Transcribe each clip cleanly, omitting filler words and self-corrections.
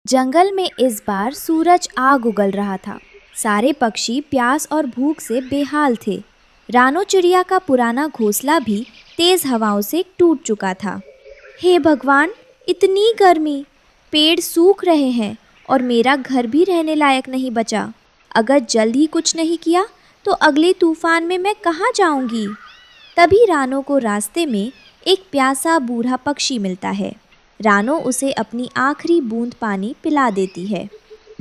जंगल में इस बार सूरज आग उगल रहा था। सारे पक्षी प्यास और भूख से बेहाल थे। रानो चिड़िया का पुराना घोंसला भी तेज हवाओं से टूट चुका था। हे भगवान, इतनी गर्मी! पेड़ सूख रहे हैं और मेरा घर भी रहने लायक नहीं बचा। अगर जल्द ही कुछ नहीं किया तो अगले तूफान में मैं कहाँ जाऊंगी? तभी रानो को रास्ते में एक प्यासा बूढ़ा पक्षी मिलता है। रानो उसे अपनी आखिरी बूंद पानी पिला देती है।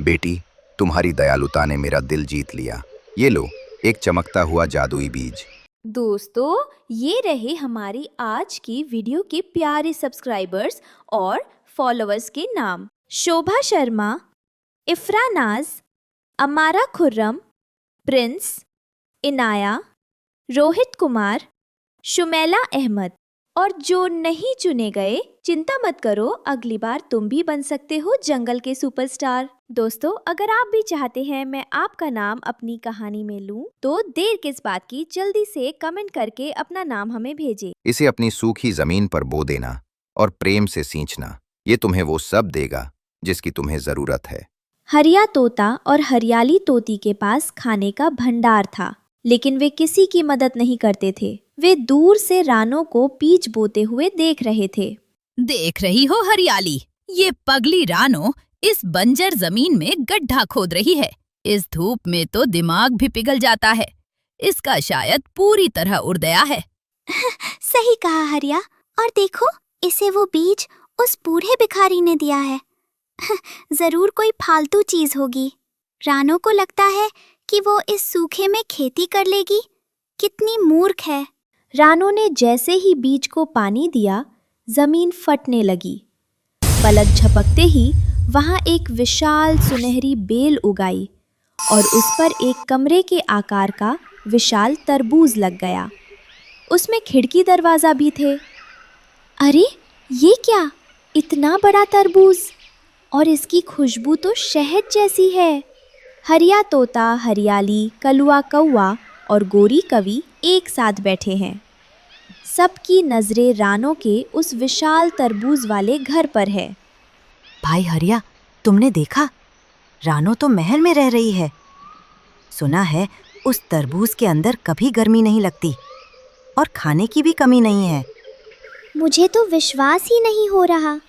बेटी, तुम्हारी दयालुता ने मेरा दिल जीत लिया। ये लो, एक चमकता हुआ जादुई बीज। दोस्तों, ये रहे हमारी आज की वीडियो के प्यारे सब्सक्राइबर्स और फॉलोअर्स के नाम। शोभा शर्मा, इफ्रा नाज, अमारा खुर्रम, प्रिंस, इनाया, रोहित कुमार, शुमैला अहमद। और जो नहीं चुने गए, चिंता मत करो, अगली बार तुम भी बन सकते हो जंगल के सुपरस्टार। दोस्तों, अगर आप भी चाहते हैं मैं आपका नाम अपनी कहानी में लूं, तो देर किस बात की, जल्दी से कमेंट करके अपना नाम हमें भेजें। इसे अपनी सूखी जमीन पर बो देना और प्रेम से सींचना। ये तुम्हें वो सब देगा जिसकी तुम्हें जरूरत है। हरिया तोता और हरियाली तोती के पास खाने का भंडार था, लेकिन वे किसी की मदद नहीं करते थे। वे दूर से रानो को बीज बोते हुए देख रहे थे। देख रही हो हरियाली, ये पगली रानो इस बंजर जमीन में गड्ढा खोद रही है। इस धूप में तो दिमाग भी पिघल जाता है। इसका शायद पूरी तरह उड़ गया है। सही कहा हरिया। और देखो, इसे वो बीज उस बूढ़े भिखारी ने दिया है। जरूर कोई फालतू चीज होगी। रानो को लगता है कि वो इस सूखे में खेती कर लेगी। कितनी मूर्ख है। रानो ने जैसे ही बीज को पानी दिया, जमीन फटने लगी। पलक झपकते ही वहां एक विशाल सुनहरी बेल उगाई और उस पर एक कमरे के आकार का विशाल तरबूज लग गया। उसमें खिड़की दरवाजा भी थे। अरे, ये क्या! इतना बड़ा तरबूज! और इसकी खुशबू तो शहद जैसी है। हरिया तोता, हरियाली, कलुआ कौआ और गोरी कवि एक साथ बैठे हैं। सबकी नजरें रानो के उस विशाल तरबूज वाले घर पर है। भाई हरिया, तुमने देखा? रानो तो महल में रह रही है। सुना है उस तरबूज के अंदर कभी गर्मी नहीं लगती और खाने की भी कमी नहीं है। मुझे तो विश्वास ही नहीं हो रहा।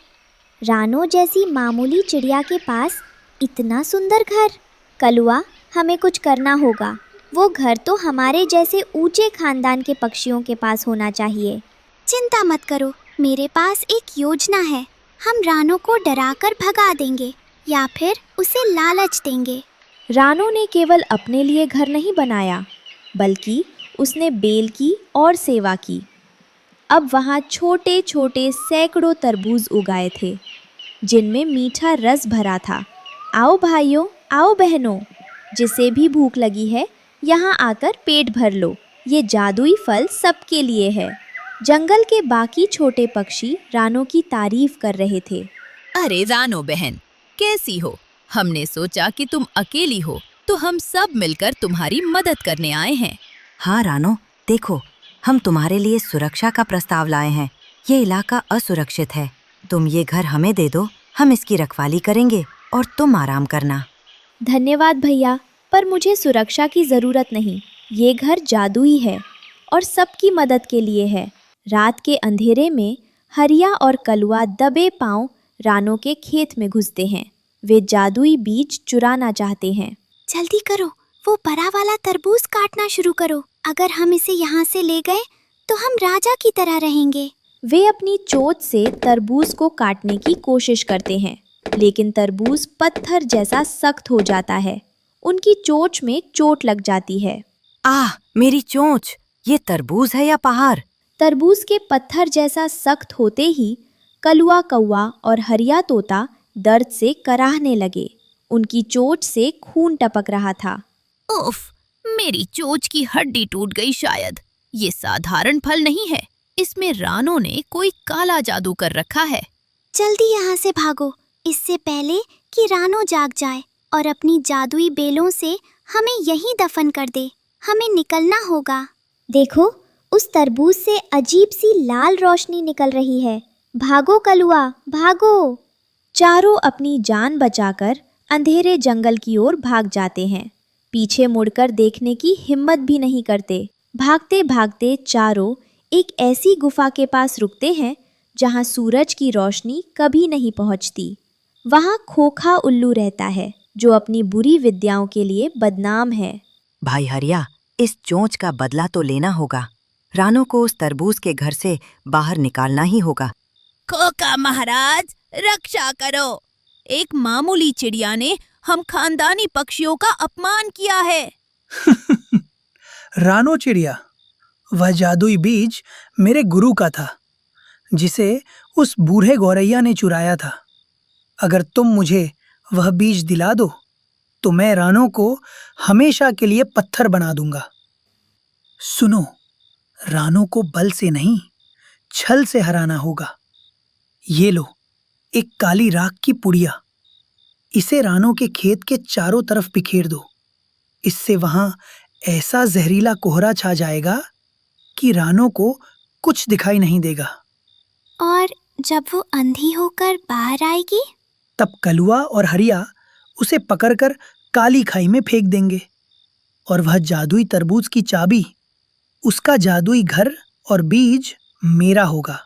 रानो जैसी मामूली चिड़िया के पास इतना सुंदर घर। कलुआ, हमें कुछ करना होगा। वो घर तो हमारे जैसे ऊंचे खानदान के पक्षियों के पास होना चाहिए। चिंता मत करो, मेरे पास एक योजना है। हम रानो को डराकर भगा देंगे या फिर उसे लालच देंगे। रानो ने केवल अपने लिए घर नहीं बनाया, बल्कि उसने बेल की और सेवा की। अब वहाँ छोटे छोटे सैकड़ों तरबूज उगाए थे, जिनमें मीठा रस भरा था। आओ भाइयों, आओ बहनों, जिसे भी भूख लगी है, यहाँ आकर पेट भर लो। ये जादुई फल सबके लिए है। जंगल के बाकी छोटे पक्षी रानो की तारीफ कर रहे थे। अरे रानो बहन, कैसी हो? हमने सोचा कि तुम अकेली हो, तो हम सब मिलकर तुम्हारी मदद करने आए हैं। हाँ रानो, देखो, हम तुम्हारे लिए सुरक्षा का प्रस्ताव लाए हैं। ये इलाका असुरक्षित है। तुम ये घर हमें दे दो, हम इसकी रखवाली करेंगे और तुम आराम करना। धन्यवाद भैया, पर मुझे सुरक्षा की ज़रूरत नहीं। ये घर जादुई है और सबकी मदद के लिए है। रात के अंधेरे में हरिया और कलुआ दबे पांव रानो के खेत में घुसते हैं। वे जादुई बीज चुराना चाहते हैं। जल्दी करो, वो बड़ा वाला तरबूज काटना शुरू करो। अगर हम इसे यहाँ से ले गए तो हम राजा की तरह रहेंगे। वे अपनी चोंच से तरबूज को काटने की कोशिश करते हैं, लेकिन तरबूज पत्थर जैसा सख्त हो जाता है। उनकी चोंच में चोट लग जाती है। आह, मेरी चोंच! ये तरबूज है या पहाड़? तरबूज के पत्थर जैसा सख्त होते ही कलुआ कौआ और हरिया तोता दर्द से कराहने लगे। उनकी चोट से खून टपक रहा था। उफ, मेरी चोंच की हड्डी टूट गई शायद। ये साधारण फल नहीं है। इसमें रानो ने कोई काला जादू कर रखा है। जल्दी यहाँ से भागो, इससे पहले कि रानो जाग जाए और अपनी जादुई बेलों से हमें यहीं दफन कर दे। हमें निकलना होगा। देखो, उस तरबूज से अजीब सी लाल रोशनी निकल रही है। भागो कलुआ, भागो। चारों अपनी जान बचाकर अंधेरे जंगल की ओर भाग जाते हैं। पीछे मुड़कर देखने की हिम्मत भी नहीं करते। भागते भागते चारों एक ऐसी गुफा के पास रुकते हैं जहां सूरज की रोशनी कभी नहीं पहुंचती। वहां खोखा उल्लू रहता है जो अपनी बुरी विद्याओं के लिए बदनाम है। भाई हरिया, इस चोंच का बदला तो लेना होगा। रानो को उस तरबूज के घर से बाहर निकालना ही होगा। खोखा महाराज, रक्षा करो। एक मामूली चिड़िया ने हम खानदानी पक्षियों का अपमान किया है। रानो चिड़िया, वह जादुई बीज मेरे गुरु का था, जिसे उस बूढ़े गौरैया ने चुराया था। अगर तुम मुझे वह बीज दिला दो तो मैं रानो को हमेशा के लिए पत्थर बना दूंगा। सुनो, रानो को बल से नहीं, छल से हराना होगा। ये लो, एक काली राख की पुड़िया। इसे रानो के खेत के चारों तरफ बिखेर दो। इससे वहां ऐसा जहरीला कोहरा छा जाएगा कि रानो को कुछ दिखाई नहीं देगा। और जब वो अंधी होकर बाहर आएगी? तब कलुआ और हरिया उसे पकड़कर काली खाई में फेंक देंगे और वह जादुई तरबूज की चाबी, उसका जादुई घर और बीज मेरा होगा।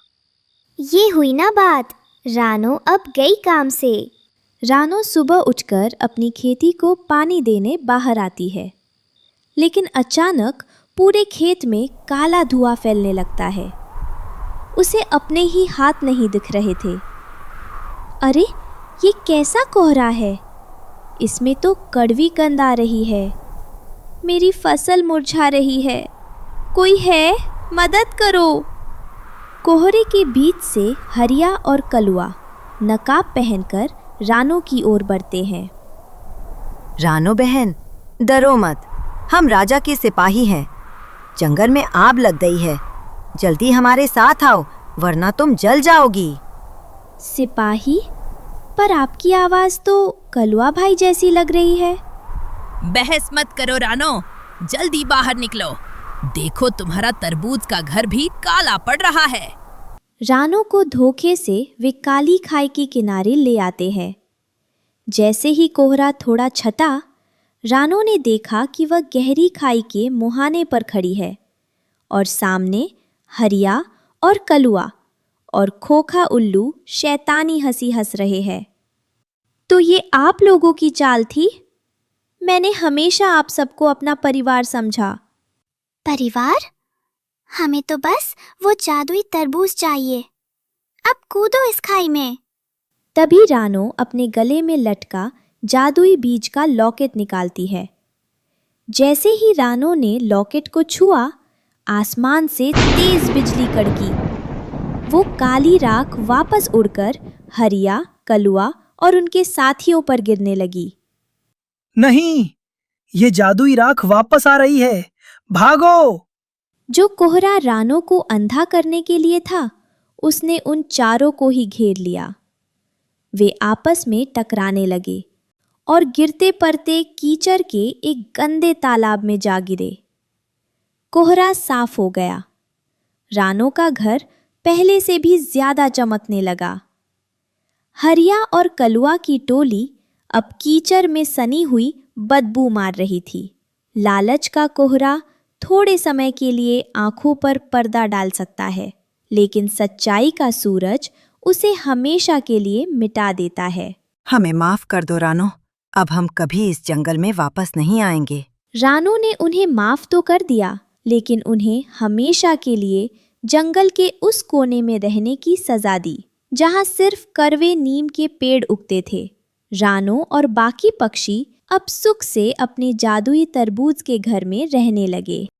ये हुई ना बात। रानो अब गई काम से। रानो सुबह उठकर अपनी खेती को पानी देने बाहर आती है, लेकिन अचानक पूरे खेत में काला धुआं फैलने लगता है। उसे अपने ही हाथ नहीं दिख रहे थे। अरे, ये कैसा कोहरा है? इसमें तो कड़वी गंध आ रही है। मेरी फसल मुरझा रही है। कोई है? मदद करो। कोहरे के बीच से हरिया और कलुआ नकाब पहनकर रानो की ओर बढ़ते हैं। रानो बहन, डरो मत, हम राजा के सिपाही हैं। जंगल में आग लग गई है, जल्दी हमारे साथ आओ वरना तुम जल जाओगी। सिपाही? पर आपकी आवाज तो कलुआ भाई जैसी लग रही है। बहस मत करो रानो, जल्दी बाहर निकलो। देखो, तुम्हारा तरबूज का घर भी काला पड़ रहा है। रानो को धोखे से वे काली खाई के किनारे ले आते हैं। जैसे ही कोहरा थोड़ा छटा, रानो ने देखा कि वह गहरी खाई के मुहाने पर खड़ी है और सामने हरिया और कलुआ और खोखा उल्लू शैतानी हंसी हंस रहे हैं। तो ये आप लोगों की चाल थी? मैंने हमेशा आप सबको अपना परिवार समझा। परिवार? हमें तो बस वो जादुई तरबूज चाहिए। अब कूदो इस खाई में। तभी रानो अपने गले में लटका जादुई बीज का लॉकेट निकालती है। जैसे ही रानो ने लॉकेट को छुआ, आसमान से तेज बिजली कड़की। वो काली राख वापस उड़कर हरिया, कलुआ और उनके साथियों पर गिरने लगी। नहीं, ये जादुई राख वापस आ रही है, भागो! जो कोहरा रानो को अंधा करने के लिए था, उसने उन चारों को ही घेर लिया। वे आपस में टकराने लगे और गिरते पड़ते कीचड़ के एक गंदे तालाब में जा गिरे। कोहरा साफ हो गया। रानो का घर पहले से भी ज्यादा चमकने लगा। हरिया और कलुआ की टोली अब कीचड़ में सनी हुई बदबू मार रही थी। लालच का कोहरा थोड़े समय के लिए आंखों पर पर्दा डाल सकता है, लेकिन सच्चाई का सूरज उसे हमेशा के लिए मिटा देता है। हमें माफ कर दो रानो, अब हम कभी इस जंगल में वापस नहीं आएंगे। रानो ने उन्हें माफ तो कर दिया, लेकिन उन्हें हमेशा के लिए जंगल के उस कोने में रहने की सजा दी जहां सिर्फ करवे नीम के पेड़ उगते थे। रानो और बाकी पक्षी अब सुख से अपने जादुई तरबूज के घर में रहने लगे।